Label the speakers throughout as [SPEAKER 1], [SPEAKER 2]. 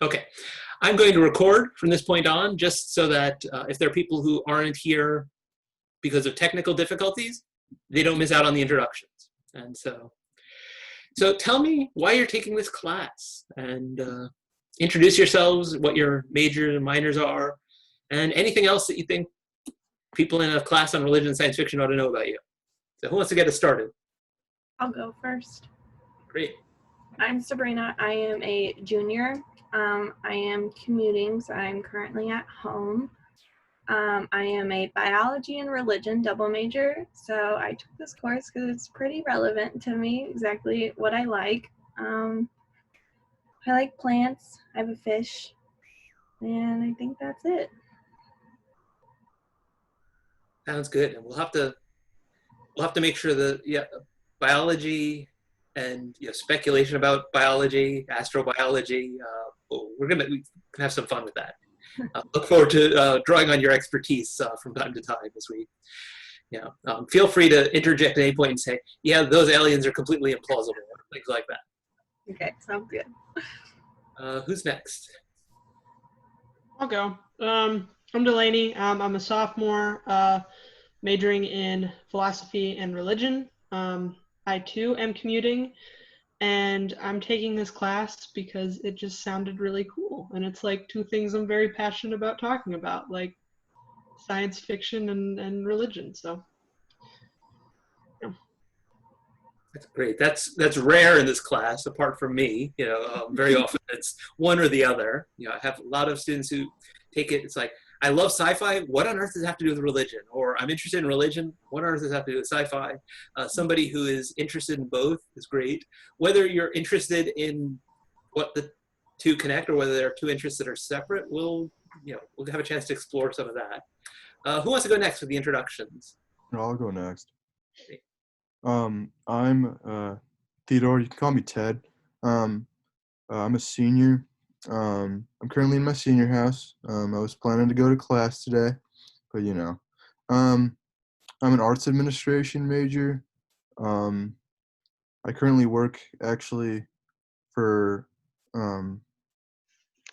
[SPEAKER 1] Okay. I'm going to record from this point on just so that if there are people who aren't here because of technical difficulties, they don't miss out on the introductions. And so tell me why you're taking this class and introduce yourselves, what your majors and minors are, and anything else that you think people in a class on religion and science fiction ought to know about you. So who wants to get us started?
[SPEAKER 2] I'll go first.
[SPEAKER 1] Great.
[SPEAKER 2] I'm Sabrina. I am a junior. I am commuting, so I'm currently at home. I am a biology and religion double major, so I took this course because it's pretty relevant to me, exactly what I like. I like plants, I have a fish, and I think that's it.
[SPEAKER 1] Sounds good. And we'll have to make sure that biology and speculation about biology, astrobiology. We can have some fun with that. Look forward to drawing on your expertise from time to time as we. Feel free to interject at any point and say, "Yeah, those aliens are completely implausible," things like that.
[SPEAKER 2] Okay, sounds good.
[SPEAKER 1] Who's next?
[SPEAKER 3] I'll go. I'm Delaney. I'm a sophomore, majoring in philosophy and religion. I too am commuting, and I'm taking this class because it just sounded really cool. And it's like two things I'm very passionate about talking about, like science fiction and religion. So, yeah.
[SPEAKER 1] That's great. That's rare in this class, apart from me. Very often it's one or the other. I have a lot of students who take it. It's like, I love sci-fi. What on earth does it have to do with religion? Or I'm interested in religion. What on earth does it have to do with sci-fi? Somebody who is interested in both is great. Whether you're interested in what the two connect or whether there are two interests that are separate, we'll have a chance to explore some of that. Who wants to go next with the introductions?
[SPEAKER 4] I'll go next. I'm Theodore. You can call me Ted. I'm a senior. I'm currently in my senior house. I was planning to go to class today, but I'm an arts administration major. I currently work actually for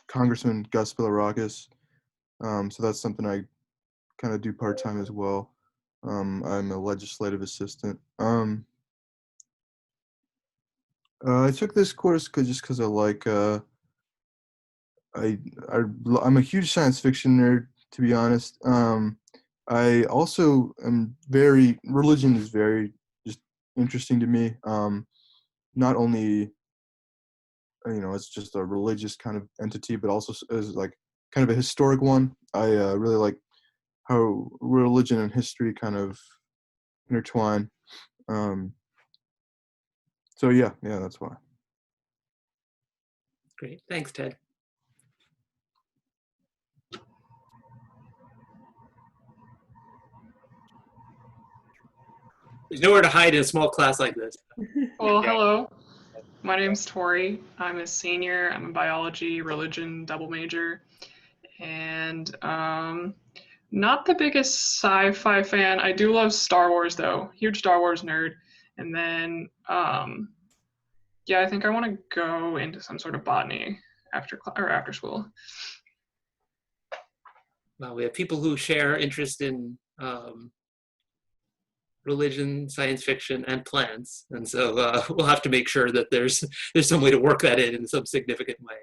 [SPEAKER 4] Congressman Gus Bilirakis. So that's something I kind of do part-time as well. I'm a legislative assistant. I took this course because I like I'm a huge science fiction nerd, to be honest. I also am religion is very just interesting to me. Not only it's just a religious kind of entity, but also as like kind of a historic one. I really like how religion and history kind of intertwine. So yeah, that's why.
[SPEAKER 1] Great. Thanks, Ted. There's nowhere to hide in a small class like this.
[SPEAKER 5] Well, hello. My name's Tori. I'm a senior. I'm a biology, religion double major. And not the biggest sci-fi fan. I do love Star Wars, though. Huge Star Wars nerd. And then, I think I want to go into some sort of botany after school.
[SPEAKER 1] Well, we have people who share interest in religion, science fiction, and plants, and so we'll have to make sure that there's some way to work that in some significant way.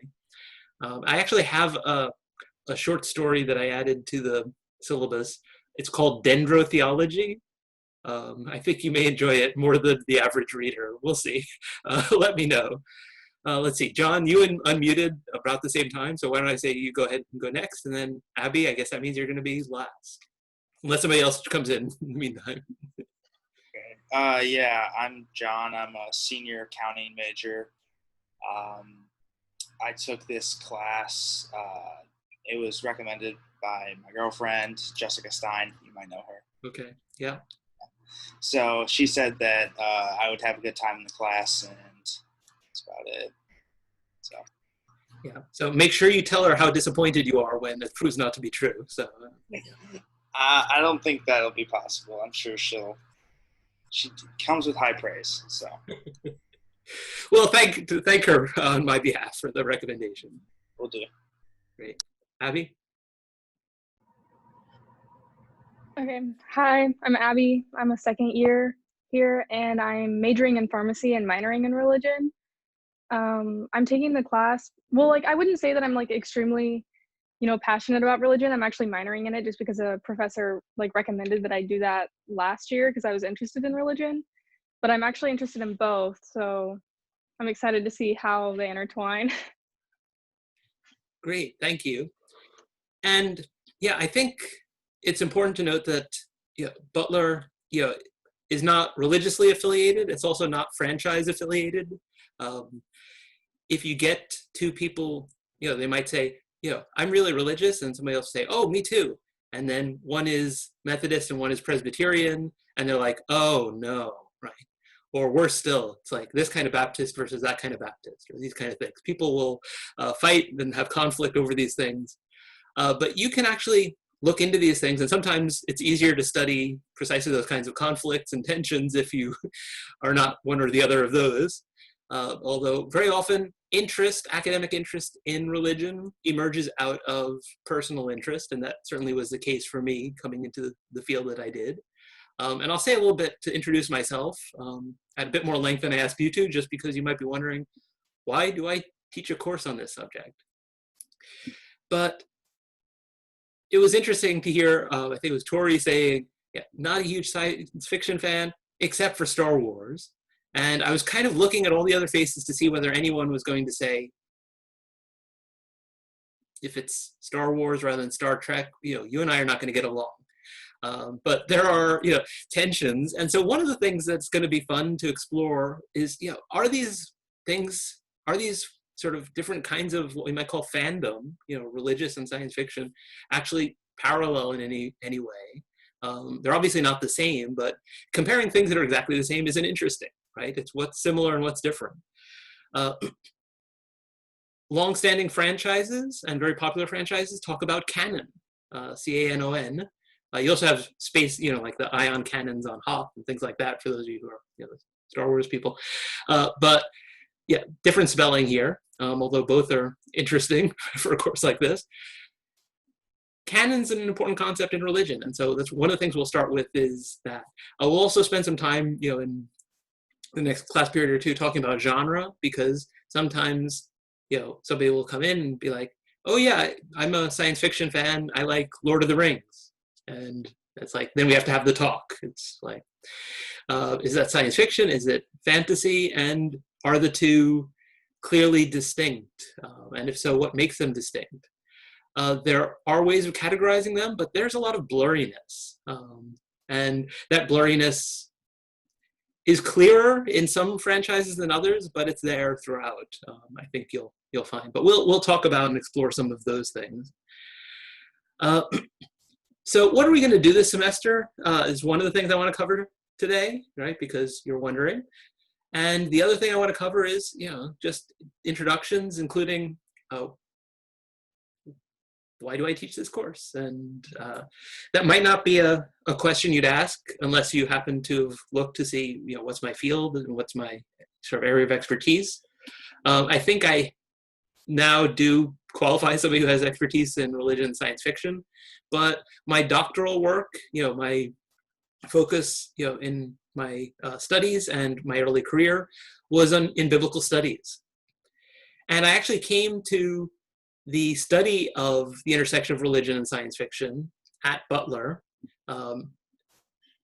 [SPEAKER 1] I actually have a short story that I added to the syllabus. It's called Dendrotheology. I think you may enjoy it more than the average reader. We'll see. Let me know. Let's see, John, you unmuted about the same time, so why don't I say you go ahead and go next, and then Abby, I guess that means you're going to be last, unless somebody else comes in the meantime.
[SPEAKER 6] Okay. I'm John. I'm a senior accounting major. I took this class. It was recommended by my girlfriend, Jessica Stein. You might know her.
[SPEAKER 1] Okay, yeah.
[SPEAKER 6] So she said that I would have a good time in the class, and that's about it. So.
[SPEAKER 1] Yeah. So make sure you tell her how disappointed you are when it proves not to be true. So.
[SPEAKER 6] I don't think that'll be possible. I'm sure she comes with high praise. So.
[SPEAKER 1] Well, thank her on my behalf for the recommendation.
[SPEAKER 6] we'll do.
[SPEAKER 1] Great. Abby?
[SPEAKER 7] Okay. Hi, I'm Abby. I'm a second year here, and I'm majoring in pharmacy and minoring in religion. I'm taking the class. Well, like I wouldn't say that I'm like extremely, passionate about religion. I'm actually minoring in it just because a professor like recommended that I do that last year because I was interested in religion. But I'm actually interested in both, so I'm excited to see how they intertwine.
[SPEAKER 1] Great, thank you. And yeah, I think it's important to note that Butler is not religiously affiliated. It's also not franchise affiliated. If you get two people, they might say, I'm really religious, and somebody else say, oh, me too. And then one is Methodist and one is Presbyterian, and they're like, oh no, right? Or worse still, it's like this kind of Baptist versus that kind of Baptist, or these kind of things. People will fight and have conflict over these things. But you can actually look into these things, and sometimes it's easier to study precisely those kinds of conflicts and tensions if you are not one or the other of those. Although very often academic interest in religion emerges out of personal interest, and that certainly was the case for me coming into the field that I did. And I'll say a little bit to introduce myself at a bit more length than I asked you to, just because you might be wondering, why do I teach a course on this subject? But it was interesting to hear, I think it was Tori saying, not a huge science fiction fan, except for Star Wars. And I was kind of looking at all the other faces to see whether anyone was going to say, if it's Star Wars rather than Star Trek, you and I are not going to get along. But there are, tensions. And so one of the things that's going to be fun to explore is, are these sort of different kinds of what we might call fandom, religious and science fiction, actually parallel in any way? They're obviously not the same, but comparing things that are exactly the same isn't interesting, right? It's what's similar and what's different. Long-standing franchises and very popular franchises talk about canon, C-A-N-O-N. You also have space, like the ion cannons on Hoth and things like that for those of you who are Star Wars people. But yeah, different spelling here, although both are interesting for a course like this. Canon's an important concept in religion, and so that's one of the things we'll start with is that. We'll also spend some time, in the next class period or two talking about genre, because sometimes, somebody will come in and be like, oh yeah, I'm a science fiction fan, I like Lord of the Rings. And it's like, then we have to have the talk. It's like, is that science fiction? Is it fantasy? And are the two clearly distinct? And if so, what makes them distinct? There are ways of categorizing them, but there's a lot of blurriness. And that blurriness is clearer in some franchises than others, but it's there throughout. I think you'll find. But we'll talk about and explore some of those things. So what are we going to do this semester is one of the things I want to cover today, right? Because you're wondering. And the other thing I want to cover is, just introductions, including why do I teach this course? And that might not be a question you'd ask unless you happen to have looked to see, what's my field and what's my sort of area of expertise. I think I now do qualify as somebody who has expertise in religion and science fiction, but my doctoral work, my focus, in my studies and my early career was in biblical studies. And I actually came to the study of the intersection of religion and science fiction at Butler.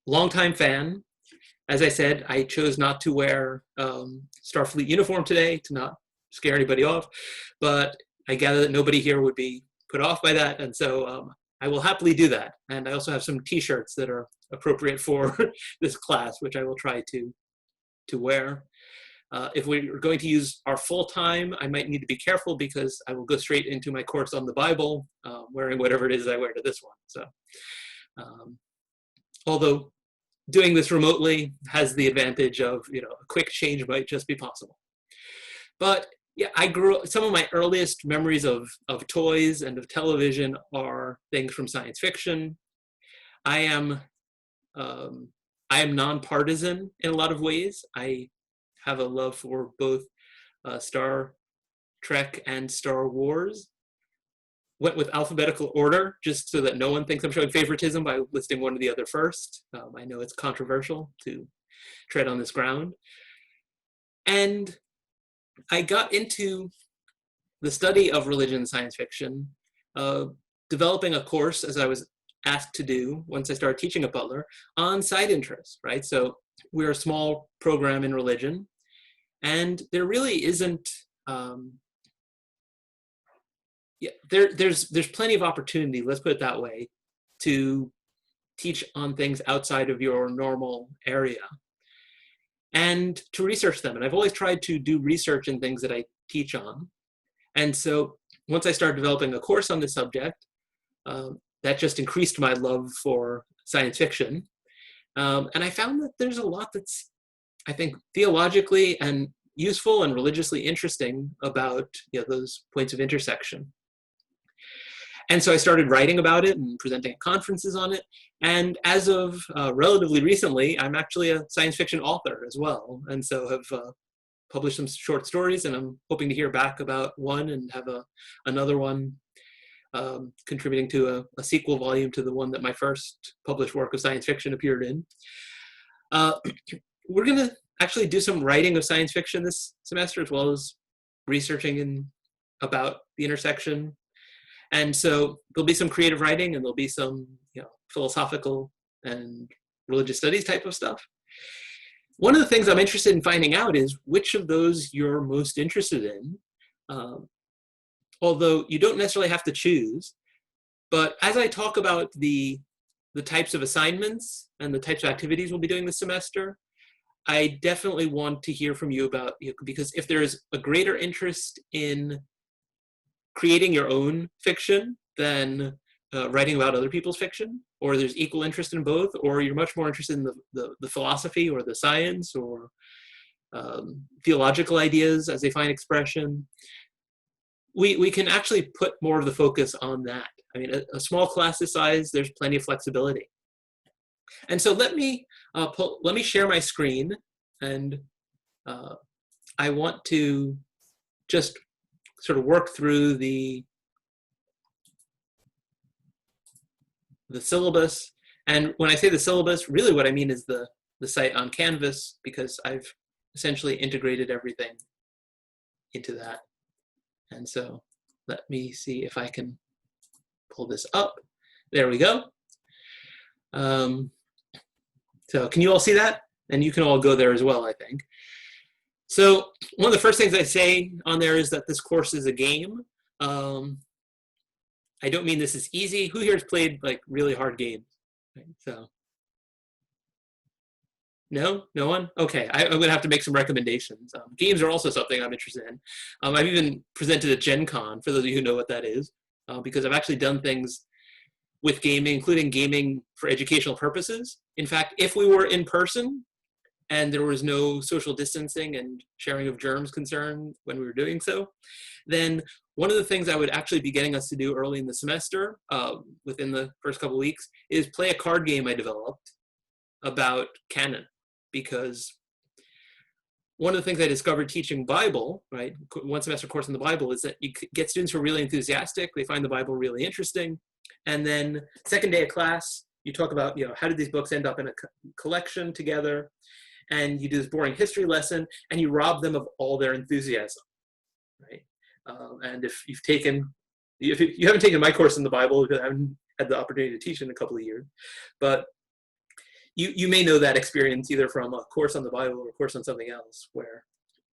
[SPEAKER 1] Longtime fan. As I said, I chose not to wear Starfleet uniform today to not scare anybody off, but I gather that nobody here would be put off by that, and so I will happily do that. And I also have some t-shirts that are appropriate for this class, which I will try to wear. If we're going to use our full time, I might need to be careful because I will go straight into my course on the Bible, wearing whatever it is I wear to this one. So, although doing this remotely has the advantage of, a quick change might just be possible. But yeah, some of my earliest memories of toys and of television are things from science fiction. I am nonpartisan in a lot of ways. I have a love for both Star Trek, and Star Wars. Went with alphabetical order, just so that no one thinks I'm showing favoritism by listing one or the other first. I know it's controversial to tread on this ground. And I got into the study of religion and science fiction, developing a course, as I was asked to do once I started teaching at Butler, on side interests, right? So we're a small program in religion, and there really isn't, there's plenty of opportunity, let's put it that way, to teach on things outside of your normal area and to research them. And I've always tried to do research in things that I teach on. And so once I started developing a course on this subject, that just increased my love for science fiction. And I found that there's a lot that's, I think, theologically and useful and religiously interesting about those points of intersection. And so I started writing about it and presenting at conferences on it. And as of relatively recently, I'm actually a science fiction author as well. And so have published some short stories, and I'm hoping to hear back about one and have another one contributing to a sequel volume to the one that my first published work of science fiction appeared in. We're going to actually do some writing of science fiction this semester, as well as researching about the intersection. And so there'll be some creative writing, and there'll be some philosophical and religious studies type of stuff. One of the things I'm interested in finding out is which of those you're most interested in, although you don't necessarily have to choose. But as I talk about the types of assignments and the types of activities we'll be doing this semester, I definitely want to hear from you about, because if there's a greater interest in creating your own fiction than writing about other people's fiction, or there's equal interest in both, or you're much more interested in the philosophy or the science or theological ideas as they find expression, we can actually put more of the focus on that. I mean, a small class this size, there's plenty of flexibility. And so let me share my screen, and I want to just sort of work through the syllabus. And when I say the syllabus, really what I mean is the site on Canvas, because I've essentially integrated everything into that. And so let me see if I can pull this up. There we go. So can you all see that? And you can all go there as well, I think. So one of the first things I say on there is that this course is a game. I don't mean this is easy. Who here has played like really hard games? Right, so no one? Okay, I'm gonna have to make some recommendations. Games are also something I'm interested in. I've even presented at Gen Con, for those of you who know what that is, because I've actually done things with gaming, including gaming for educational purposes. In fact, if we were in person and there was no social distancing and sharing of germs concern when we were doing so, then one of the things I would actually be getting us to do early in the semester, within the first couple of weeks, is play a card game I developed about canon. Because one of the things I discovered teaching Bible, right, one semester course in the Bible, is that you get students who are really enthusiastic, they find the Bible really interesting, and then second day of class, you talk about, how did these books end up in a collection together, and you do this boring history lesson, and you rob them of all their enthusiasm, right? And if you haven't taken my course in the Bible, because I haven't had the opportunity to teach in a couple of years, but you may know that experience either from a course on the Bible or a course on something else, where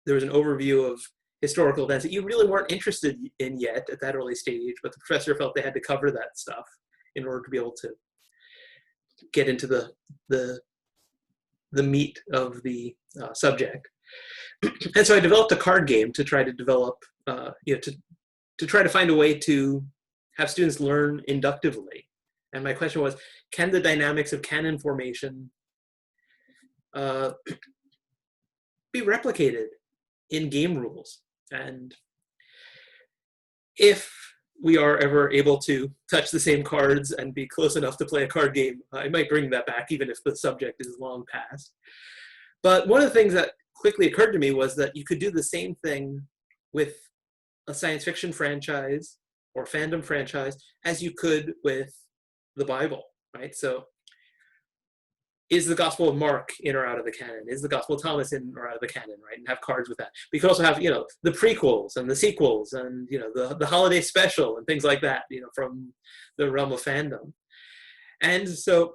[SPEAKER 1] there was an overview of historical events that you really weren't interested in yet at that early stage, but the professor felt they had to cover that stuff in order to be able to get into the meat of the subject. And so I developed a card game to try to develop, to try to find a way to have students learn inductively. And my question was, can the dynamics of canon formation be replicated in game rules? And if we are ever able to touch the same cards and be close enough to play a card game, I might bring that back, even if the subject is long past. But one of the things that quickly occurred to me was that you could do the same thing with a science fiction franchise or fandom franchise as you could with the Bible, right? So is the Gospel of Mark in or out of the canon? Is the Gospel of Thomas in or out of the canon, right? And have cards with that. We could also have, the prequels and the sequels and, the holiday special and things like that, from the realm of fandom. And so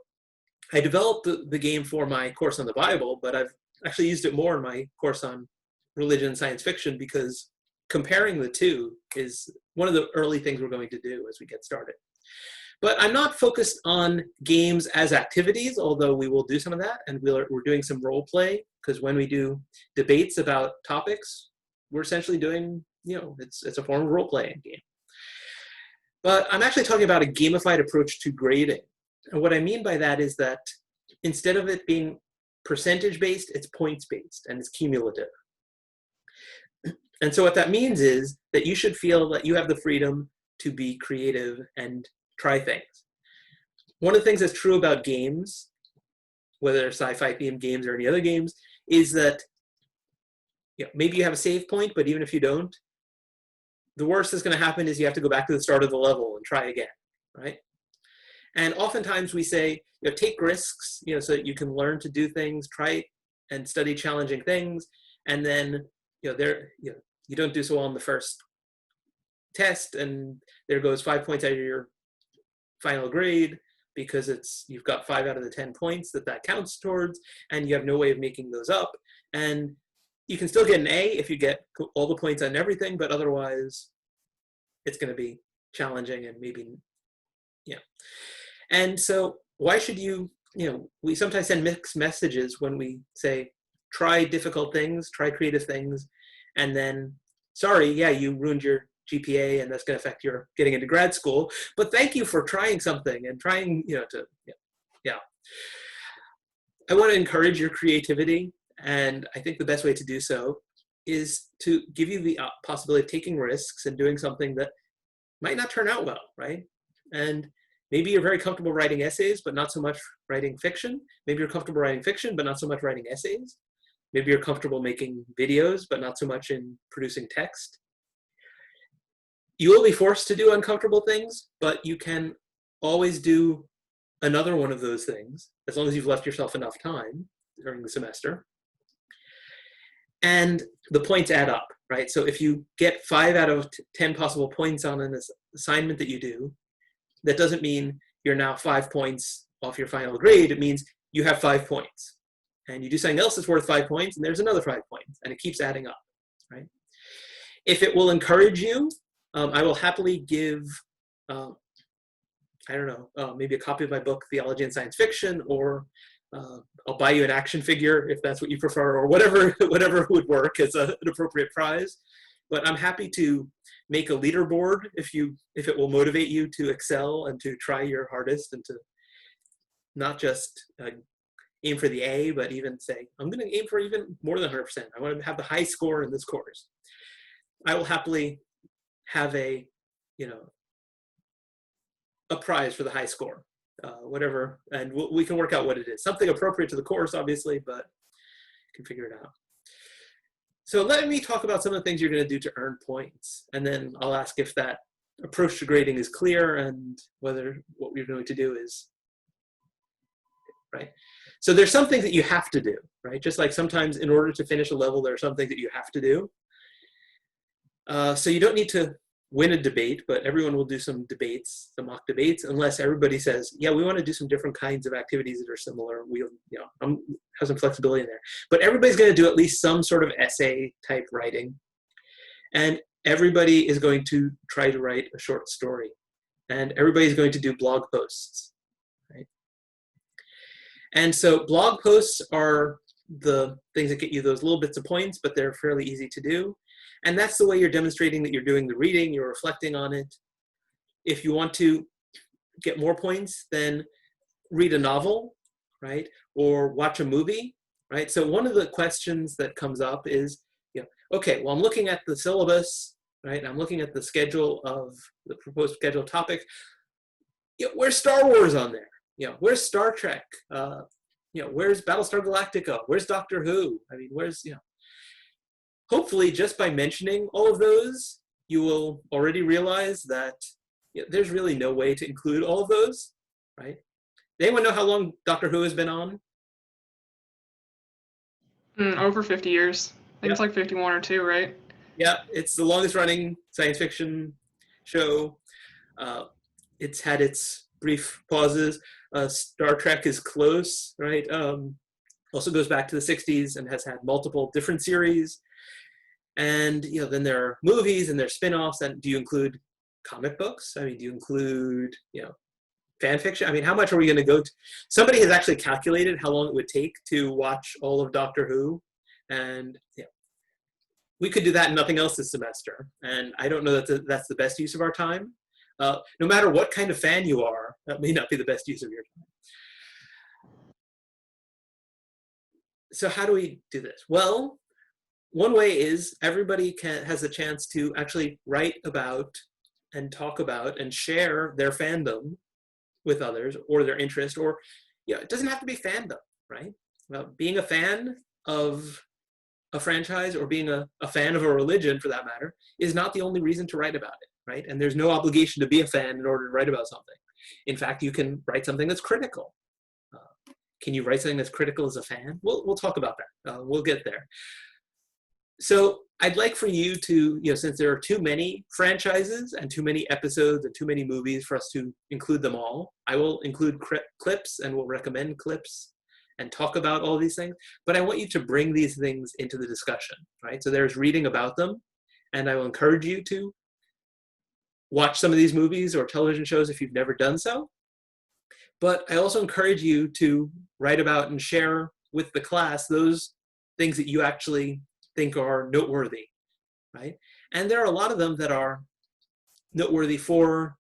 [SPEAKER 1] I developed the game for my course on the Bible, but I've actually used it more in my course on religion and science fiction because comparing the two is one of the early things we're going to do as we get started. But I'm not focused on games as activities, although we will do some of that, and we're doing some role play, because when we do debates about topics, we're essentially doing, it's a form of role playing game. But I'm actually talking about a gamified approach to grading. And what I mean by that is that instead of it being percentage-based, it's points-based, and it's cumulative. And so what that means is that you should feel that you have the freedom to be creative and try things. One of the things that's true about games, whether they're sci-fi themed games or any other games, is that maybe you have a save point, but even if you don't, the worst that's going to happen is you have to go back to the start of the level and try again, right? And oftentimes we say, take risks, so that you can learn to do things, try and study challenging things, and then you don't do so well on the first test, and there goes 5 points out of your final grade because you've got 5 out of the 10 points that counts towards, and you have no way of making those up. And you can still get an A if you get all the points on everything, but otherwise it's going to be challenging and maybe, And so why should we sometimes send mixed messages when we say, try difficult things, try creative things, and then, sorry, you ruined your GPA and that's going to affect your getting into grad school, but thank you for trying something and trying, I want to encourage your creativity, and I think the best way to do so is to give you the possibility of taking risks and doing something that might not turn out well, right? And maybe you're very comfortable writing essays, but not so much writing fiction. Maybe you're comfortable writing fiction, but not so much writing essays. Maybe you're comfortable making videos, but not so much in producing text. You will be forced to do uncomfortable things, but you can always do another one of those things, as long as you've left yourself enough time during the semester. And the points add up, right? So if you get 5 out of 10 possible points on an assignment that you do, that doesn't mean you're now 5 points off your final grade. It means you have 5 points. And you do something else that's worth 5 points, and there's another 5 points, and it keeps adding up, right? If it will encourage you, I will happily give, maybe a copy of my book, Theology and Science Fiction, or I'll buy you an action figure if that's what you prefer, or whatever would work as an appropriate prize. But I'm happy to make a leaderboard if it will motivate you to excel and to try your hardest and to not just aim for the A, but even say, I'm going to aim for even more than 100%. I want to have the high score in this course. I will happily have a prize for the high score, whatever, and we can work out what it is. Something appropriate to the course, obviously, but you can figure it out. So let me talk about some of the things you're going to do to earn points, and then I'll ask if that approach to grading is clear and whether what we're going to do is right. So there's some things that you have to do, right? Just like sometimes in order to finish a level, there are some things that you have to do. So you don't need to win a debate, but everyone will do some debates, some mock debates, unless everybody says, yeah, we want to do some different kinds of activities that are similar. We'll, have some flexibility in there. But everybody's going to do at least some sort of essay type writing. And everybody is going to try to write a short story. And everybody's going to do blog posts, right? And so blog posts are the things that get you those little bits of points, but they're fairly easy to do. And that's the way you're demonstrating that you're doing the reading, you're reflecting on it. If you want to get more points, then read a novel, right? Or watch a movie, right? So one of the questions that comes up is, okay, well, I'm looking at the syllabus, right? I'm looking at the schedule of the proposed schedule topic. Where's Star Wars on there? Where's Star Trek? Where's Battlestar Galactica? Where's Doctor Who? I mean, where's, hopefully just by mentioning all of those, you will already realize that there's really no way to include all of those, right? Does anyone know how long Doctor Who has been on?
[SPEAKER 5] Over 50 years. I think it's
[SPEAKER 1] Yeah.
[SPEAKER 5] like 51 or 2, right?
[SPEAKER 1] Yeah, it's the longest running science fiction show. It's had its brief pauses. Star Trek is close, right? Also goes back to the 60s and has had multiple different series. And then there are movies and there's spin-offs. And do you include comic books? I mean, do you include fan fiction? I mean, how much are we going to go to? Somebody has actually calculated how long it would take to watch all of Doctor Who, and we could do that and nothing else this semester. And I don't know that that's the best use of our time. No matter what kind of fan you are, that may not be the best use of your time. So how do we do this? Well, one way is everybody has a chance to actually write about and talk about and share their fandom with others, or their interest, or it doesn't have to be fandom, right? Well, being a fan of a franchise or being a fan of a religion, for that matter, is not the only reason to write about it, right? And there's no obligation to be a fan in order to write about something. In fact, you can write something that's critical. Can you write something that's critical as a fan? We'll talk about that. We'll get there. So I'd like for you to, since there are too many franchises and too many episodes and too many movies for us to include them all, I will include clips and will recommend clips and talk about all these things. But I want you to bring these things into the discussion, right? So there's reading about them, and I will encourage you to watch some of these movies or television shows if you've never done so. But I also encourage you to write about and share with the class those things that you actually think are noteworthy, right? And there are a lot of them that are noteworthy for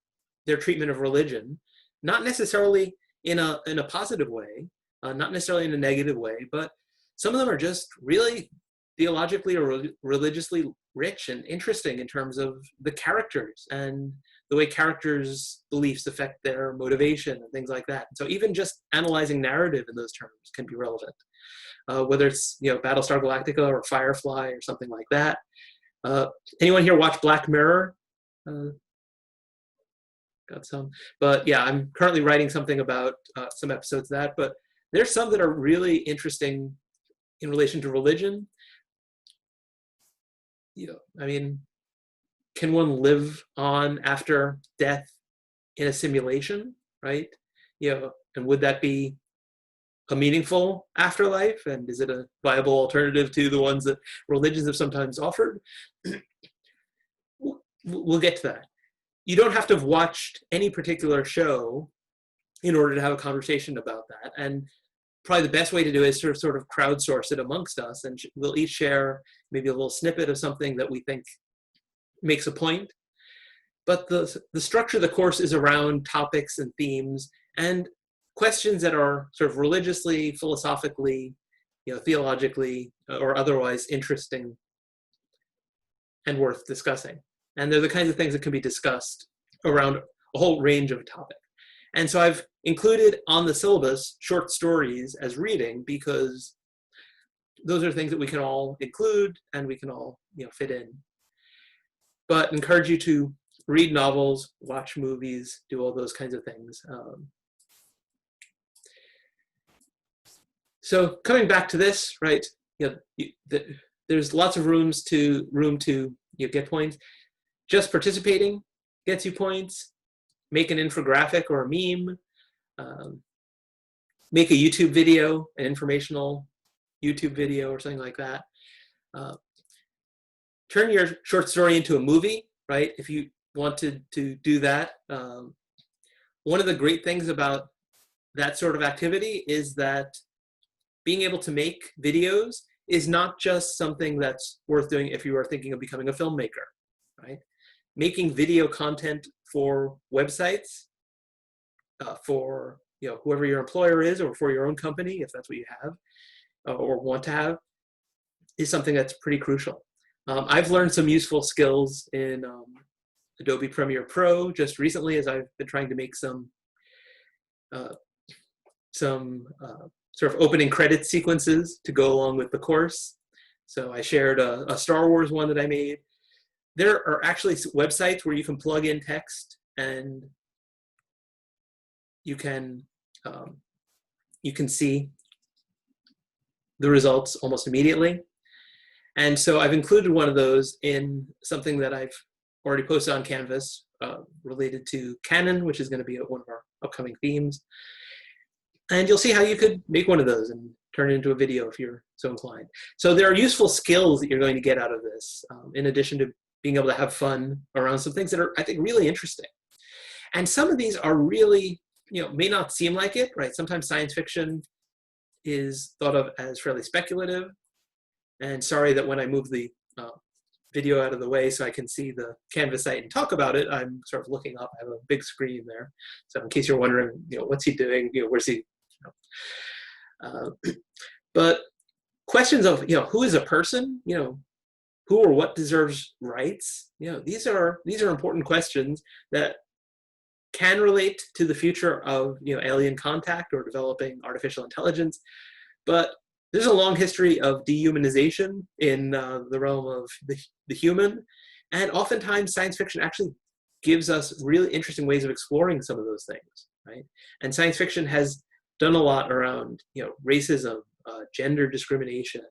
[SPEAKER 1] their treatment of religion, not necessarily in a positive way, not necessarily in a negative way, but some of them are just really theologically or religiously rich and interesting in terms of the characters and the way characters' beliefs affect their motivation and things like that. So even just analyzing narrative in those terms can be relevant. Whether it's Battlestar Galactica or Firefly or something like that. Anyone here watch Black Mirror? Got some. But yeah, I'm currently writing something about some episodes of that. But there's some that are really interesting in relation to religion. I mean, can one live on after death in a simulation, right? And would that be a meaningful afterlife? And is it a viable alternative to the ones that religions have sometimes offered? We'll get to that. You don't have to have watched any particular show in order to have a conversation about that. And probably the best way to do it is to sort of crowdsource it amongst us, and we'll each share maybe a little snippet of something that we think makes a point. But the structure of the course is around topics and themes and questions that are sort of religiously, philosophically, theologically, or otherwise interesting and worth discussing. And they're the kinds of things that can be discussed around a whole range of topics. And so I've included on the syllabus short stories as reading, because those are things that we can all include and we can all fit in. But encourage you to read novels, watch movies, do all those kinds of things. So coming back to this, right? There's lots of room to get points. Just participating gets you points. Make an infographic or a meme. Make a YouTube video, an informational YouTube video or something like that. Turn your short story into a movie, right? If you wanted to do that. One of the great things about that sort of activity is that being able to make videos is not just something that's worth doing if you are thinking of becoming a filmmaker, right? Making video content for websites, for whoever your employer is, or for your own company, if that's what you have or want to have, is something that's pretty crucial. I've learned some useful skills in Adobe Premiere Pro just recently, as I've been trying to make some sort of opening credit sequences to go along with the course. So I shared a Star Wars one that I made. there are actually websites where you can plug in text and you can see the results almost immediately. And so I've included one of those in something that I've already posted on Canvas related to Canon, which is going to be one of our upcoming themes. And you'll see how you could make one of those and turn it into a video if you're so inclined. So there are useful skills that you're going to get out of this, in addition to being able to have fun around some things that are, I think, really interesting. And some of these are really, may not seem like it, right? Sometimes science fiction is thought of as fairly speculative. And sorry that when I move the video out of the way so I can see the Canvas site and talk about it, I'm sort of looking up. I have a big screen there. So in case you're wondering, what's he doing? Where's he? But questions of, who is a person? Who or what deserves rights? These are important questions that can relate to the future of alien contact or developing artificial intelligence, but there's a long history of dehumanization in the realm of the human, and oftentimes science fiction actually gives us really interesting ways of exploring some of those things, right? And science fiction has done a lot around racism, gender discrimination,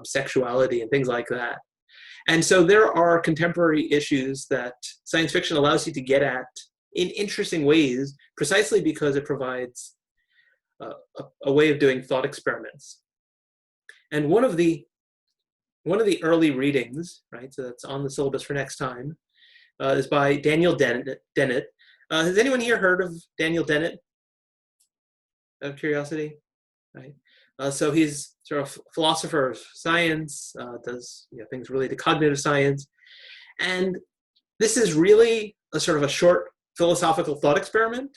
[SPEAKER 1] sexuality, and things like that. And so there are contemporary issues that science fiction allows you to get at in interesting ways, precisely because it provides a way of doing thought experiments. And one of the early readings, right, so that's on the syllabus for next time, is by Daniel Dennett. Has anyone here heard of Daniel Dennett? Out of curiosity, right? So he's sort of a philosopher of science, does things related to cognitive science, and this is really a sort of a short philosophical thought experiment.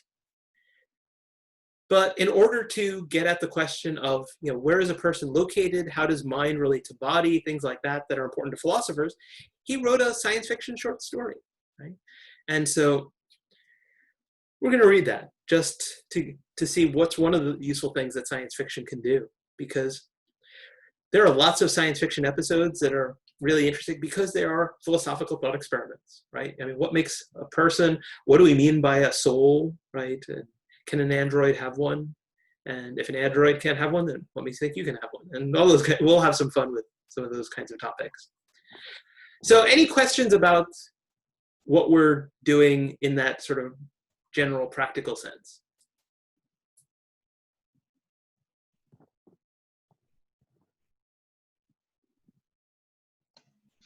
[SPEAKER 1] But in order to get at the question of, where is a person located, how does mind relate to body, things like that that are important to philosophers, he wrote a science fiction short story, right? And so we're going to read that just to see what's one of the useful things that science fiction can do, because there are lots of science fiction episodes that are really interesting because they are philosophical thought experiments, right? I mean, what makes a person? What do we mean by a soul, right? Can an android have one? And if an android can't have one, then what makes you think you can have one? And all those, we'll have some fun with some of those kinds of topics. So any questions about what we're doing in that sort of general practical sense?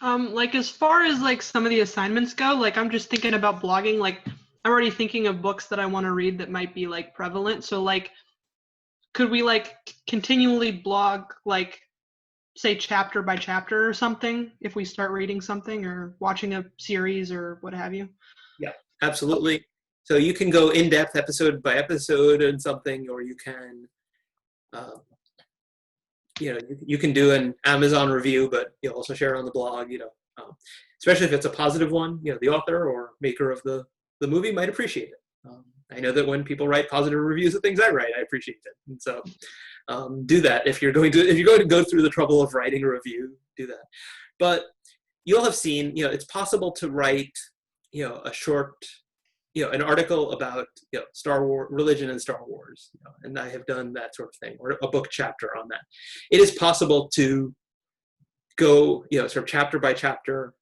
[SPEAKER 3] Like as far as like some of the assignments go, like I'm just thinking about blogging, like I'm already thinking of books that I want to read that might be like prevalent. So like, could we like continually blog, like say chapter by chapter or something, if we start reading something or watching a series or what have you?
[SPEAKER 1] Yeah, absolutely. So you can go in depth episode by episode and something, or you can, you can do an Amazon review, but you'll also share it on the blog, especially if it's a positive one, the author or maker of the movie might appreciate it. I know that when people write positive reviews of things I write, I appreciate it. And so do that. If you're going to go through the trouble of writing a review, do that. But you'll have seen, it's possible to write, a short, an article about Star Wars, religion and Star Wars, and I have done that sort of thing, or a book chapter on that. It is possible to go, sort of chapter by chapter,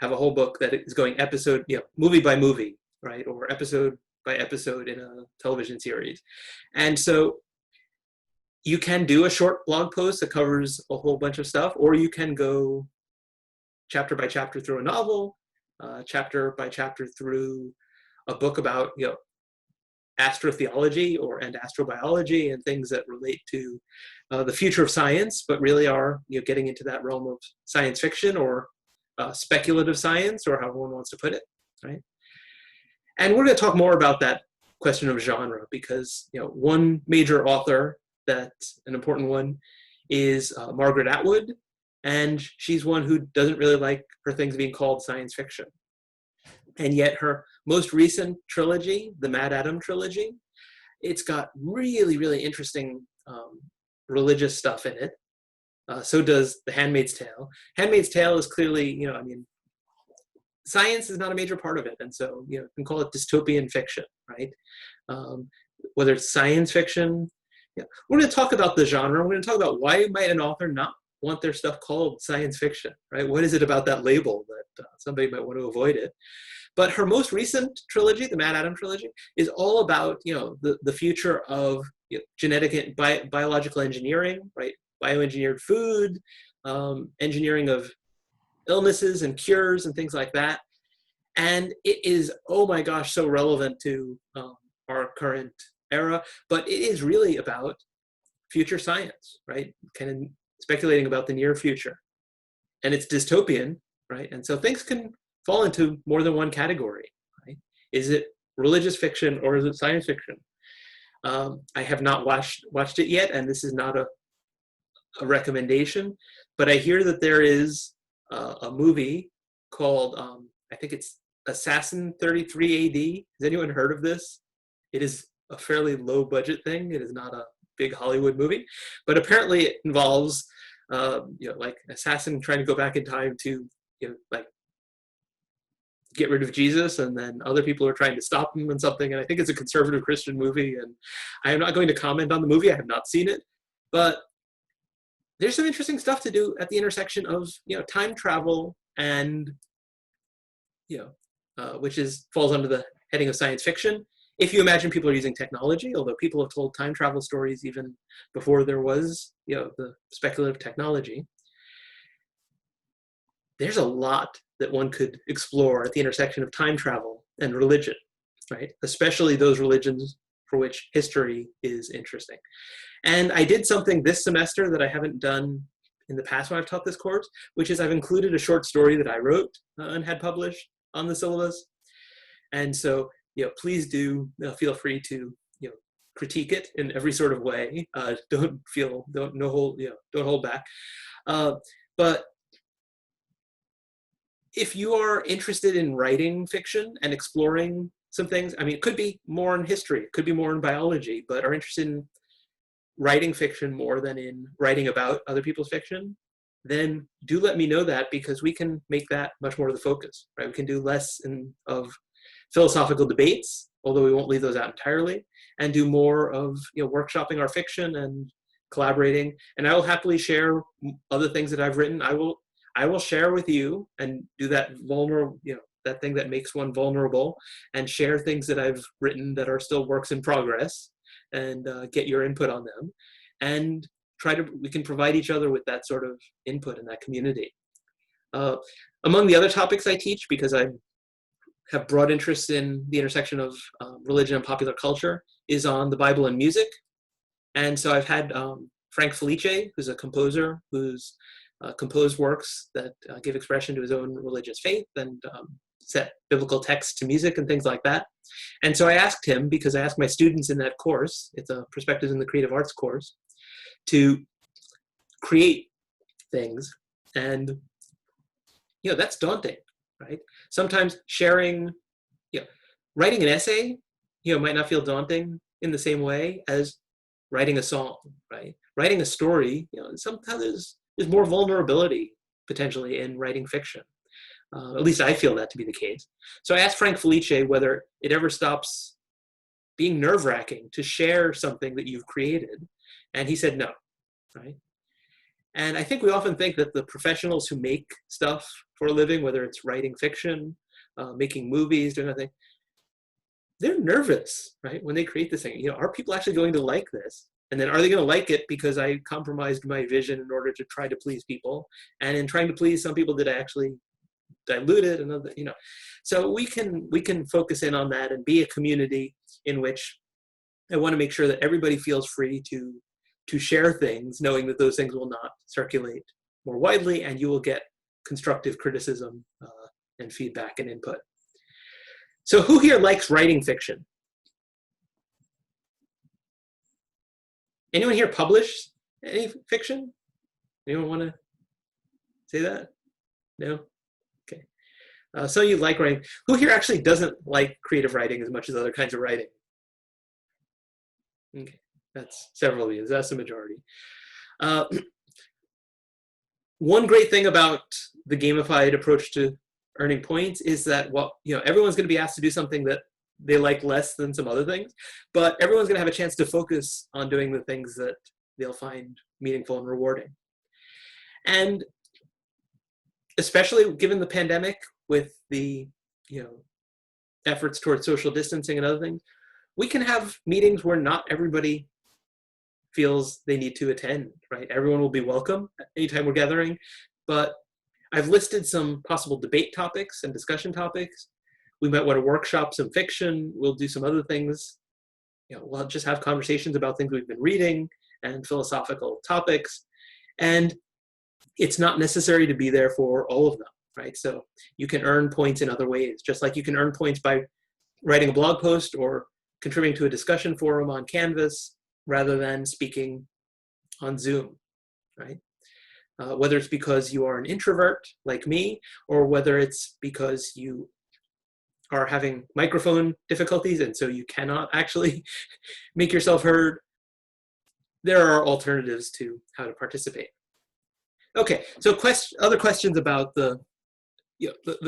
[SPEAKER 1] have a whole book that is going episode, movie by movie, right, or episode by episode in a television series. And so you can do a short blog post that covers a whole bunch of stuff, or you can go chapter by chapter through a novel, chapter by chapter through a book about astrotheology and astrobiology and things that relate to the future of science, but really are getting into that realm of science fiction or speculative science, or however one wants to put it, right? And we're going to talk more about that question of genre, because one major author that's an important one is Margaret Atwood, and she's one who doesn't really like her things being called science fiction. And yet her most recent trilogy, the Mad Adam trilogy, it's got really, really interesting religious stuff in it. So does The Handmaid's Tale. Handmaid's Tale is clearly, science is not a major part of it. And so, you can call it dystopian fiction, right? Whether it's science fiction, we're going to talk about the genre. We're going to talk about why might an author not want their stuff called science fiction, right? What is it about that label that somebody might want to avoid it? But her most recent trilogy, the Mad Adam trilogy, is all about the future of genetic and biological engineering, right? Bioengineered food, engineering of illnesses and cures and things like that. And it is, oh my gosh, so relevant to our current era. But it is really about future science, right? Kind of speculating about the near future. And it's dystopian, right? And so things can fall into more than one category, right? Is it religious fiction or is it science fiction? I have not watched it yet, and this is not a recommendation, but I hear that there is a movie called, I think it's Assassin 33 AD. Has anyone heard of this? It is a fairly low budget thing. It is not a big Hollywood movie, but apparently it involves, like an assassin trying to go back in time to, like get rid of Jesus, and then other people are trying to stop him and something. And I think it's a conservative Christian movie, and I am not going to comment on the movie. I have not seen it, but there's some interesting stuff to do at the intersection of, time travel and, which falls under the heading of science fiction. If you imagine people are using technology, although people have told time travel stories even before there was, the speculative technology, there's a lot that one could explore at the intersection of time travel and religion, right? Especially those religions for which history is interesting. And I did something this semester that I haven't done in the past when I've taught this course, which is I've included a short story that I wrote and had published on the syllabus. And so, please do feel free to, critique it in every sort of way. Don't hold back. But if you are interested in writing fiction and exploring some things, I mean, it could be more in history, it could be more in biology, but are interested in writing fiction more than in writing about other people's fiction, then do let me know that, because we can make that much more the focus, right? We can do less of philosophical debates, although we won't leave those out entirely, and do more of workshopping our fiction and collaborating. And I will happily share other things that I've written. I will share with you and do that vulnerable, that thing that makes one vulnerable, and share things that I've written that are still works in progress, and get your input on them, and we can provide each other with that sort of input in that community. Among the other topics I teach, because I have broad interest in the intersection of religion and popular culture, is on the Bible and music. And so I've had Frank Felice, who's a composer, who's composed works that give expression to his own religious faith and set biblical texts to music and things like that. And so I asked him, because I asked my students in that course, it's a Perspectives in the Creative Arts course, to create things. And, that's daunting, right? Sometimes sharing, writing an essay, might not feel daunting in the same way as writing a song, right? Writing a story, sometimes there's more vulnerability potentially in writing fiction. At least I feel that to be the case. So I asked Frank Felice whether it ever stops being nerve-wracking to share something that you've created. And he said no, right? And I think we often think that the professionals who make stuff for a living, whether it's writing fiction, making movies, doing anything, they're nervous, right? When they create this thing, are people actually going to like this? And then are they going to like it because I compromised my vision in order to try to please people? And in trying to please some people, did I actually dilute it? And so we can focus in on that and be a community in which I want to make sure that everybody feels free to share things, knowing that those things will not circulate more widely, and you will get constructive criticism and feedback and input. So who here likes writing fiction? Anyone here publish any fiction? Anyone want to say that? No? Okay. So you like writing. Who here actually doesn't like creative writing as much as other kinds of writing? Okay, that's several of you. That's the majority. One great thing about the gamified approach to, earning points is that, well, everyone's going to be asked to do something that they like less than some other things, but everyone's going to have a chance to focus on doing the things that they'll find meaningful and rewarding. And especially given the pandemic, with the efforts towards social distancing and other things, we can have meetings where not everybody feels they need to attend, right? Everyone will be welcome anytime we're gathering, but I've listed some possible debate topics and discussion topics. We might want to workshop some fiction. We'll do some other things. We'll just have conversations about things we've been reading and philosophical topics. And it's not necessary to be there for all of them, right? So you can earn points in other ways, just like you can earn points by writing a blog post or contributing to a discussion forum on Canvas rather than speaking on Zoom, right? Whether it's because you are an introvert like me, or whether it's because you are having microphone difficulties and so you cannot actually make yourself heard, there are alternatives to how to participate. Okay, so other questions about the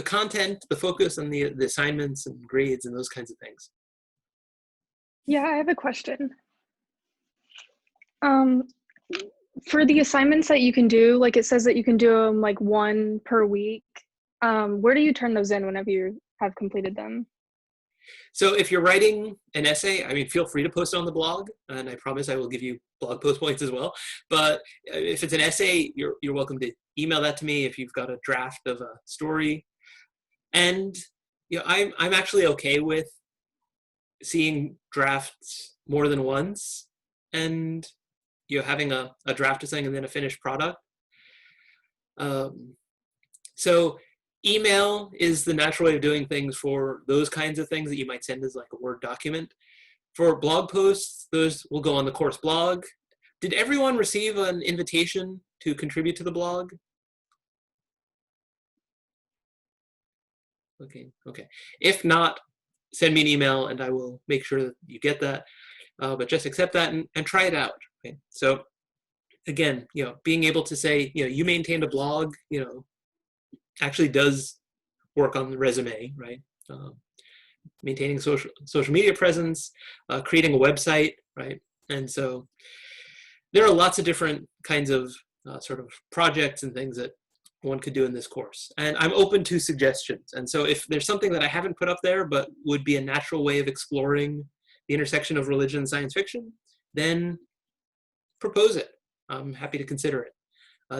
[SPEAKER 1] content, the focus, and the assignments and grades and those kinds of things.
[SPEAKER 7] Yeah, I have a question. For the assignments that you can do, like it says that you can do them like one per week. Where do you turn those in whenever you have completed them?
[SPEAKER 1] So if you're writing an essay, I mean, feel free to post it on the blog, and I promise I will give you blog post points as well. But if it's an essay, you're welcome to email that to me if you've got a draft of a story. And I'm actually okay with seeing drafts more than once, and having a draft of something and then a finished product. So email is the natural way of doing things for those kinds of things that you might send as like a Word document. For blog posts, those will go on the course blog. Did everyone receive an invitation to contribute to the blog? Okay. If not, send me an email and I will make sure that you get that. But just accept that and try it out. Okay? So again, being able to say, you maintained a blog, actually does work on the resume, right? Maintaining social media presence, creating a website, right? And so there are lots of different kinds of sort of projects and things that one could do in this course. And I'm open to suggestions. And so if there's something that I haven't put up there but would be a natural way of exploring the intersection of religion and science fiction, then propose it. I'm happy to consider it.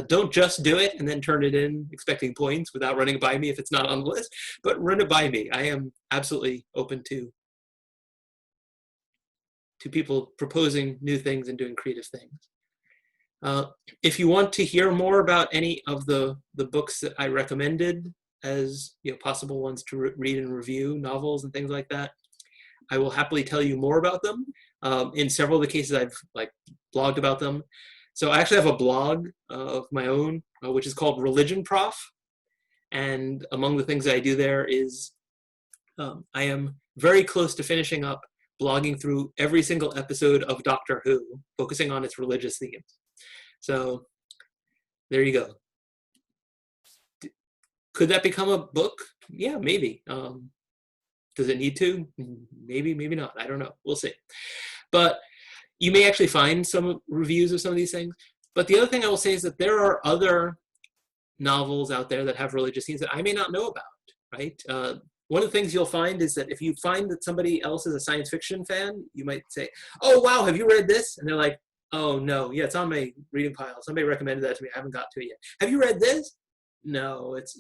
[SPEAKER 1] Don't just do it and then turn it in expecting points without running it by me if it's not on the list, but run it by me. I am absolutely open to people proposing new things and doing creative things. If you want to hear more about any of the books that I recommended as possible ones to read and review, novels and things like that, I will happily tell you more about them. In several of the cases I've blogged about them. So I actually have a blog of my own, which is called Religion Prof. And among the things that I do there is I am very close to finishing up blogging through every single episode of Doctor Who, focusing on its religious themes. So there you go. Could that become a book? Yeah, maybe. Does it need to? Maybe, maybe not. I don't know. We'll see. But you may actually find some reviews of some of these things. But the other thing I will say is that there are other novels out there that have religious themes that I may not know about, right? One of the things you'll find is that if you find that somebody else is a science fiction fan, you might say, oh, wow, have you read this? And they're like, oh, no, yeah, it's on my reading pile. Somebody recommended that to me. I haven't got to it yet. Have you read this? No, it's,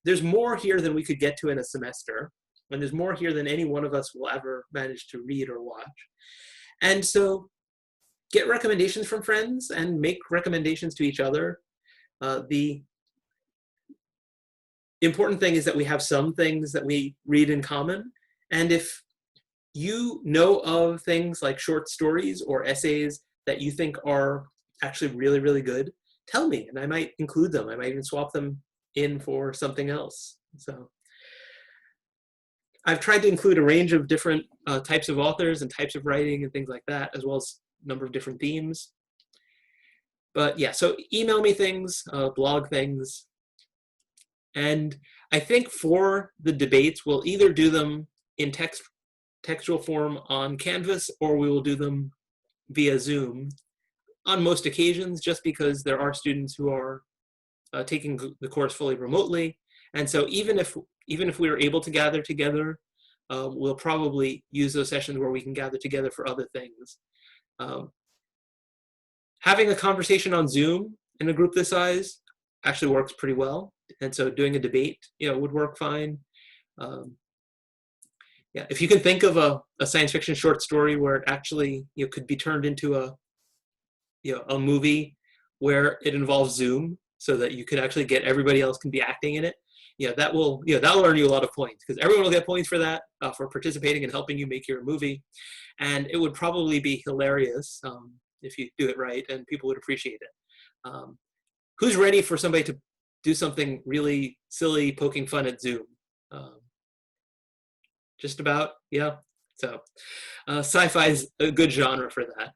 [SPEAKER 1] there's more here than we could get to in a semester. And there's more here than any one of us will ever manage to read or watch. And so get recommendations from friends and make recommendations to each other. The important thing is that we have some things that we read in common. And if you know of things like short stories or essays that you think are actually really, really good, tell me, and I might include them. I might even swap them in for something else. So I've tried to include a range of different types of authors and types of writing and things like that, as well as a number of different themes. But yeah, so email me things, blog things. And I think for the debates, we'll either do them in textual form on Canvas, or we will do them via Zoom on most occasions, just because there are students who are taking the course fully remotely. And so even if we are able to gather together, we'll probably use those sessions where we can gather together for other things. Having a conversation on Zoom in a group this size actually works pretty well. And so doing a debate, would work fine. Yeah, if you can think of a science fiction short story where it actually could be turned into a movie where it involves Zoom, so that you could actually get everybody else can be acting in it. That will earn you a lot of points, because everyone will get points for that, for participating and helping you make your movie. And it would probably be hilarious if you do it right, and people would appreciate it. Who's ready for somebody to do something really silly, poking fun at Zoom? Just about, yeah. So sci-fi is a good genre for that.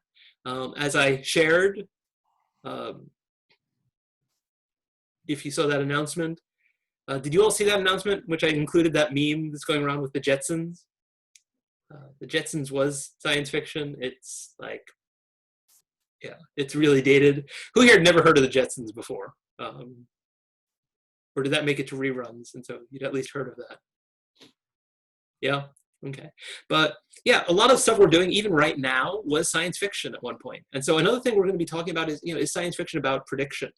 [SPEAKER 1] As I shared, if you saw that announcement, did you all see that announcement, which I included that meme that's going around with the Jetsons? The Jetsons was science fiction. It's like, yeah, it's really dated. Who here had never heard of the Jetsons before? Or did that make it to reruns? And so you'd at least heard of that. Yeah, okay. But yeah, a lot of stuff we're doing even right now was science fiction at one point. And so another thing we're going to be talking about is, is science fiction about prediction?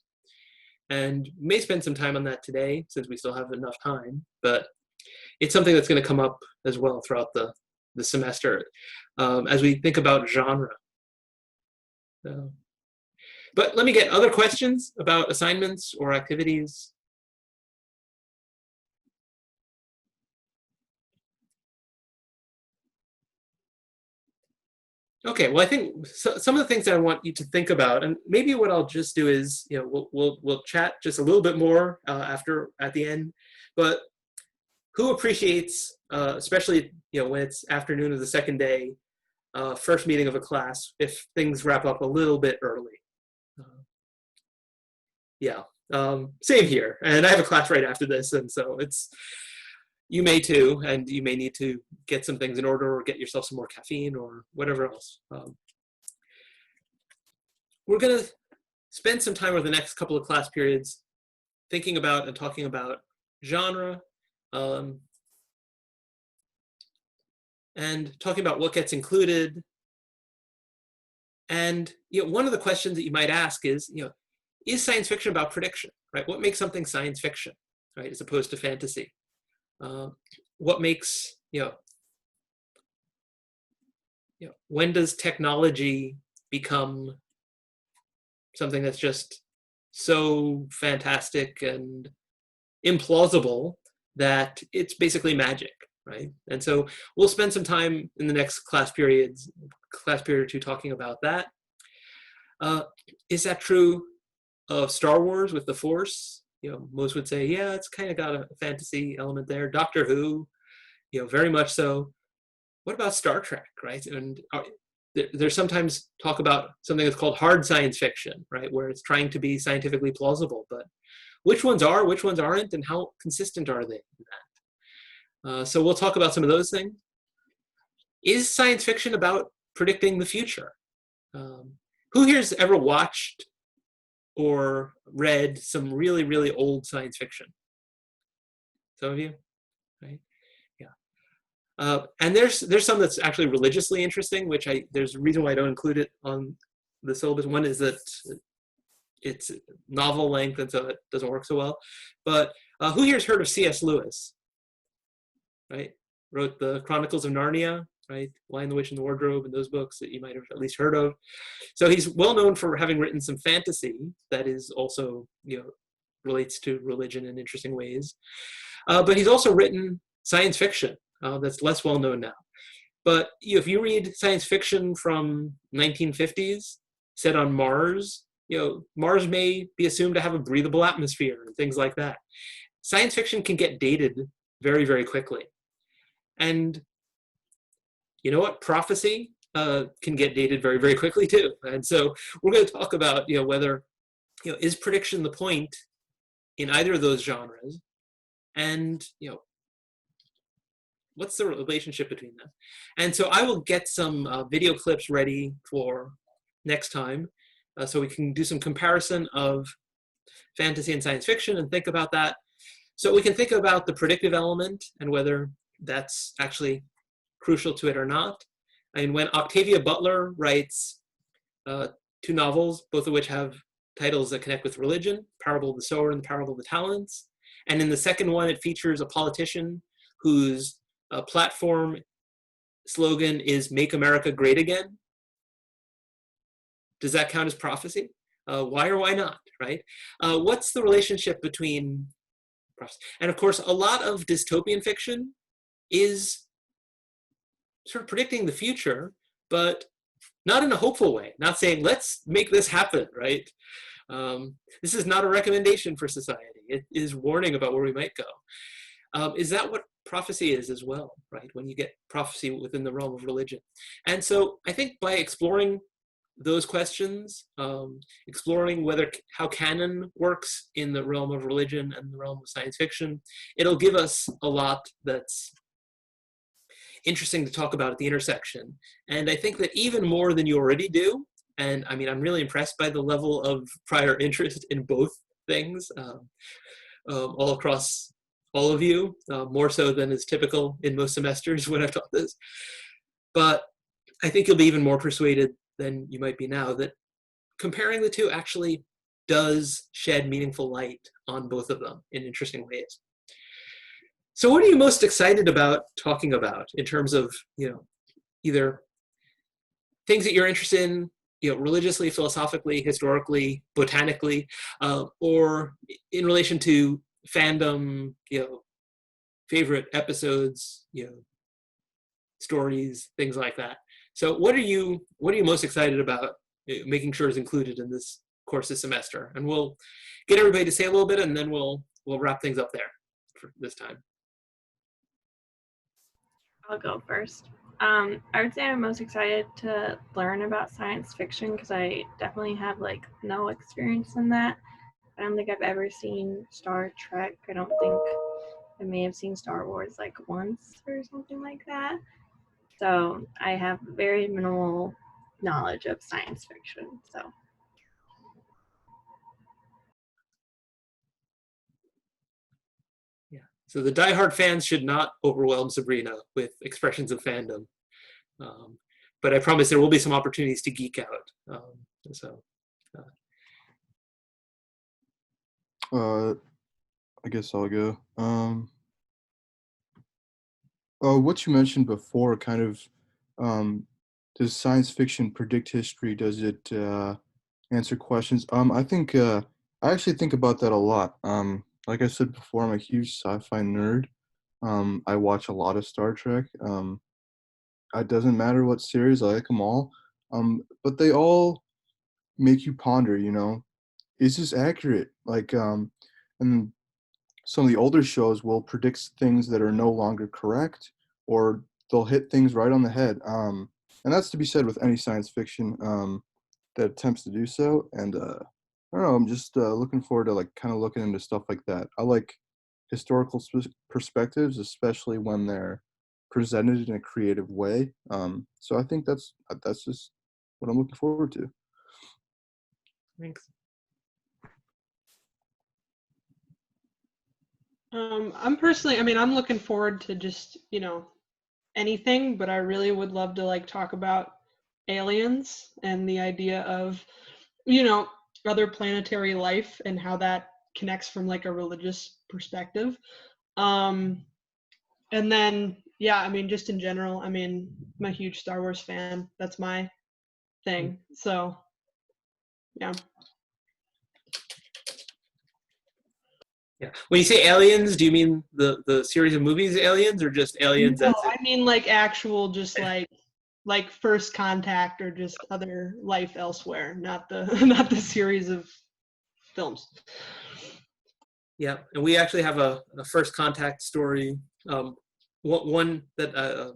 [SPEAKER 1] And we may spend some time on that today, since we still have enough time, but it's something that's going to come up as well throughout the semester as we think about genre. But let me get other questions about assignments or activities. Okay, well, I think some of the things that I want you to think about, and maybe what I'll just do is, we'll chat just a little bit more at the end. But who appreciates, especially when it's afternoon of the second day, first meeting of a class, if things wrap up a little bit early? Yeah, same here. And I have a class right after this, and so you may too, and you may need to get some things in order or get yourself some more caffeine or whatever else. We're going to spend some time over the next couple of class periods thinking about and talking about genre, and talking about what gets included. And one of the questions that you might ask is science fiction about prediction, right? What makes something science fiction, right, as opposed to fantasy? What makes, when does technology become something that's just so fantastic and implausible that it's basically magic, right? And so we'll spend some time in the next class period or two talking about that. Is that true of Star Wars with the Force? Most would say, yeah, it's kind of got a fantasy element there. Doctor Who, very much so. What about Star Trek, right? And there's sometimes talk about something that's called hard science fiction, right, where it's trying to be scientifically plausible. But which ones are, which ones aren't, and how consistent are they in that? So we'll talk about some of those things. Is science fiction about predicting the future? Who here's ever watched or read some really, really old science fiction? Some of you, right? Yeah. And there's some that's actually religiously interesting, which there's a reason why I don't include it on the syllabus. One is that it's novel length, and so it doesn't work so well. But who here's heard of C.S. Lewis? Right? Wrote the Chronicles of Narnia, right? Lion, the Witch, and the Wardrobe, and those books that you might have at least heard of. So he's well known for having written some fantasy that is also, relates to religion in interesting ways. But he's also written science fiction that's less well known now. But if you read science fiction from 1950s set on Mars, Mars may be assumed to have a breathable atmosphere and things like that. Science fiction can get dated very, very quickly. And you know what? Prophecy can get dated very, very quickly too. And so we're going to talk about, whether, is prediction the point in either of those genres? and what's the relationship between them? And so I will get some video clips ready for next time, so we can do some comparison of fantasy and science fiction and think about that. So we can think about the predictive element and whether that's actually crucial to it or not. I mean, when Octavia Butler writes 2 novels, both of which have titles that connect with religion, Parable of the Sower and the Parable of the Talents, and in the second one, it features a politician whose platform slogan is "Make America Great Again." Does that count as prophecy? Why or why not, right? What's the relationship between prophecy? And of course, a lot of dystopian fiction is sort of predicting the future, but not in a hopeful way, not saying, let's make this happen, right? This is not a recommendation for society. It is warning about where we might go. Is that what prophecy is as well, right? When you get prophecy within the realm of religion. And so I think by exploring those questions, exploring how canon works in the realm of religion and the realm of science fiction, it'll give us a lot that's interesting to talk about at the intersection. And I think that even more than you already do, and I mean, I'm really impressed by the level of prior interest in both things all across all of you, more so than is typical in most semesters when I've taught this. But I think you'll be even more persuaded than you might be now that comparing the two actually does shed meaningful light on both of them in interesting ways. So what are you most excited about talking about in terms of, either things that you're interested in, religiously, philosophically, historically, botanically, or in relation to fandom, favorite episodes, stories, things like that. So what are you most excited about making sure is included in this course this semester? And we'll get everybody to say a little bit, and then we'll wrap things up there for this time.
[SPEAKER 2] I'll go first. I would say I'm most excited to learn about science fiction because I definitely have no experience in that. I don't think I've ever seen Star Trek. I don't think I may have seen Star Wars once or something like that. So I have very minimal knowledge of science fiction. So
[SPEAKER 1] yeah. So the diehard fans should not overwhelm Sabrina with expressions of fandom. But I promise there will be some opportunities to geek out.
[SPEAKER 4] I guess I'll go. What you mentioned before, kind of, does science fiction predict history? Does it answer questions? I think I actually think about that a lot. Like I said before, I'm a huge sci-fi nerd. I watch a lot of Star Trek. It doesn't matter what series, I like them all. But they all make you ponder, is this accurate? And some of the older shows will predict things that are no longer correct, or they'll hit things right on the head. And that's to be said with any science fiction that attempts to do so. And I don't know, I'm just looking forward to kind of looking into stuff like that. I like historical perspectives, especially when they're presented in a creative way. So I think that's just what I'm looking forward to.
[SPEAKER 1] Thanks.
[SPEAKER 3] I'm personally, I'm looking forward to just, anything, but I really would love to talk about aliens and the idea of, other planetary life and how that connects from a religious perspective. And then, yeah, just in general, I'm a huge Star Wars fan. That's my thing. So, yeah.
[SPEAKER 1] Yeah. When you say aliens, do you mean the series of movies Aliens, or just aliens?
[SPEAKER 3] No, I mean actual, just like First Contact or just other life elsewhere, not the series of films.
[SPEAKER 1] Yeah, and we actually have a First Contact story. One that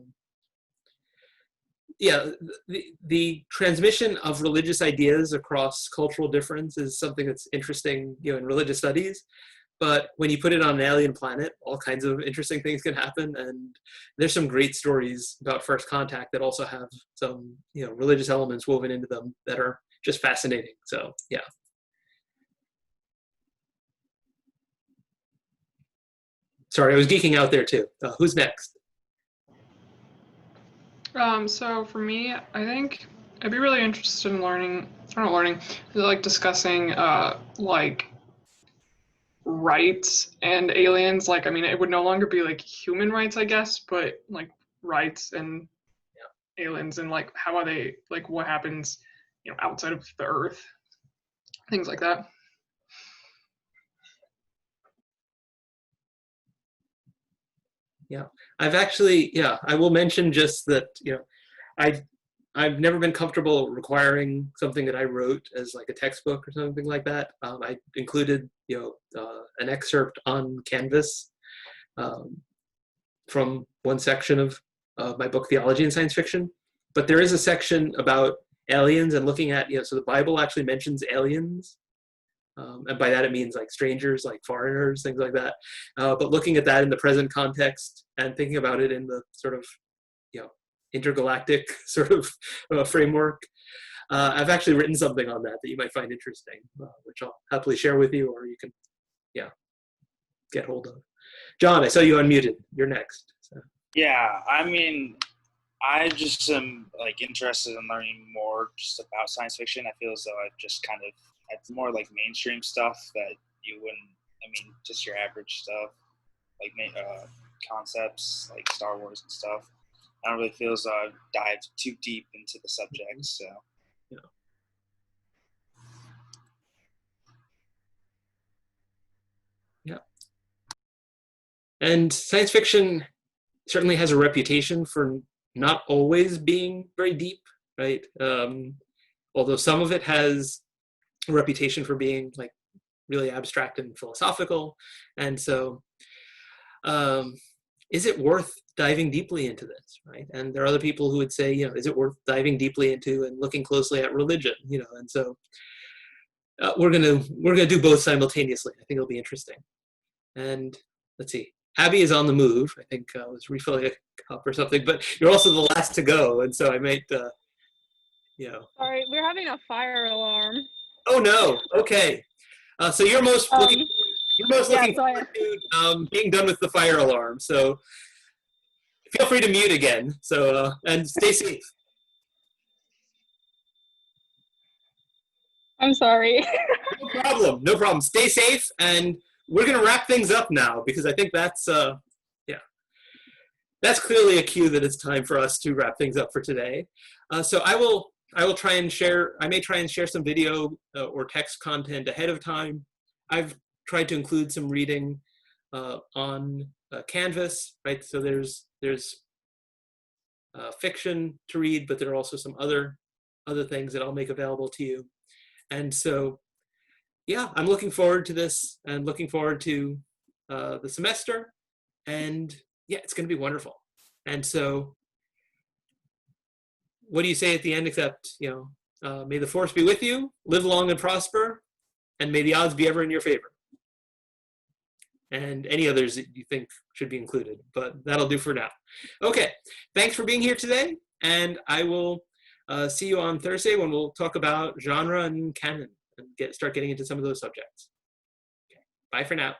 [SPEAKER 1] the transmission of religious ideas across cultural difference is something that's interesting, in religious studies. but when you put it on an alien planet, all kinds of interesting things can happen. And there's some great stories about first contact that also have some, religious elements woven into them that are just fascinating. So, yeah. Sorry, I was geeking out there too. Who's next?
[SPEAKER 5] So for me, I think I'd be really interested in discussing like rights and aliens. Like, I mean, it would no longer be like human rights, I guess, but like rights and aliens, and like how are they, like what happens, outside of the Earth, things like that.
[SPEAKER 1] Yeah, I will mention just that, I've never been comfortable requiring something that I wrote as like a textbook or something like that. I included, an excerpt on Canvas from one section of my book, Theology and Science Fiction. But there is a section about aliens and looking at, so the Bible actually mentions aliens. And by that it means like strangers, like foreigners, things like that. But looking at that in the present context and thinking about it in the sort of, intergalactic sort of framework, I've actually written something on that you might find interesting, which I'll happily share with you, or you can, get hold of. John, I saw you unmuted. You're next. So.
[SPEAKER 6] Yeah, I mean, I just am like interested in learning more just about science fiction. I feel as though I've just kind of, it's more like mainstream stuff that you wouldn't, just your average stuff, like concepts like Star Wars and stuff. I don't really feel as though I've dived too deep into the subject, so.
[SPEAKER 1] Yeah. And science fiction certainly has a reputation for not always being very deep, right? Although some of it has a reputation for being like really abstract and philosophical. And so is it worth diving deeply into this, right? And there are other people who would say, is it worth diving deeply into and looking closely at religion, and so we're gonna do both simultaneously. I think it'll be interesting. And let's see, Abby is on the move. I think I was refilling a cup or something, but you're also the last to go, and so I might,
[SPEAKER 7] Sorry, we're having a fire alarm.
[SPEAKER 1] Oh no. Okay. So you're most looking forward to being done with the fire alarm. So feel free to mute again. So and stay safe.
[SPEAKER 7] I'm sorry.
[SPEAKER 1] No problem. Stay safe, and we're gonna wrap things up now because I think that's that's clearly a cue that it's time for us to wrap things up for today. So I will try and share. I may try and share some video or text content ahead of time. I've tried to include some reading on Canvas, right? So there's fiction to read, but there are also some other things that I'll make available to you. And so, yeah, I'm looking forward to this and looking forward to the semester. And yeah, it's going to be wonderful. And so, what do you say at the end except, may the force be with you, live long and prosper, and may the odds be ever in your favor. And any others that you think should be included, but that'll do for now. Okay, thanks for being here today, and I will see you on Thursday when we'll talk about genre and canon and start getting into some of those subjects. Okay, bye for now.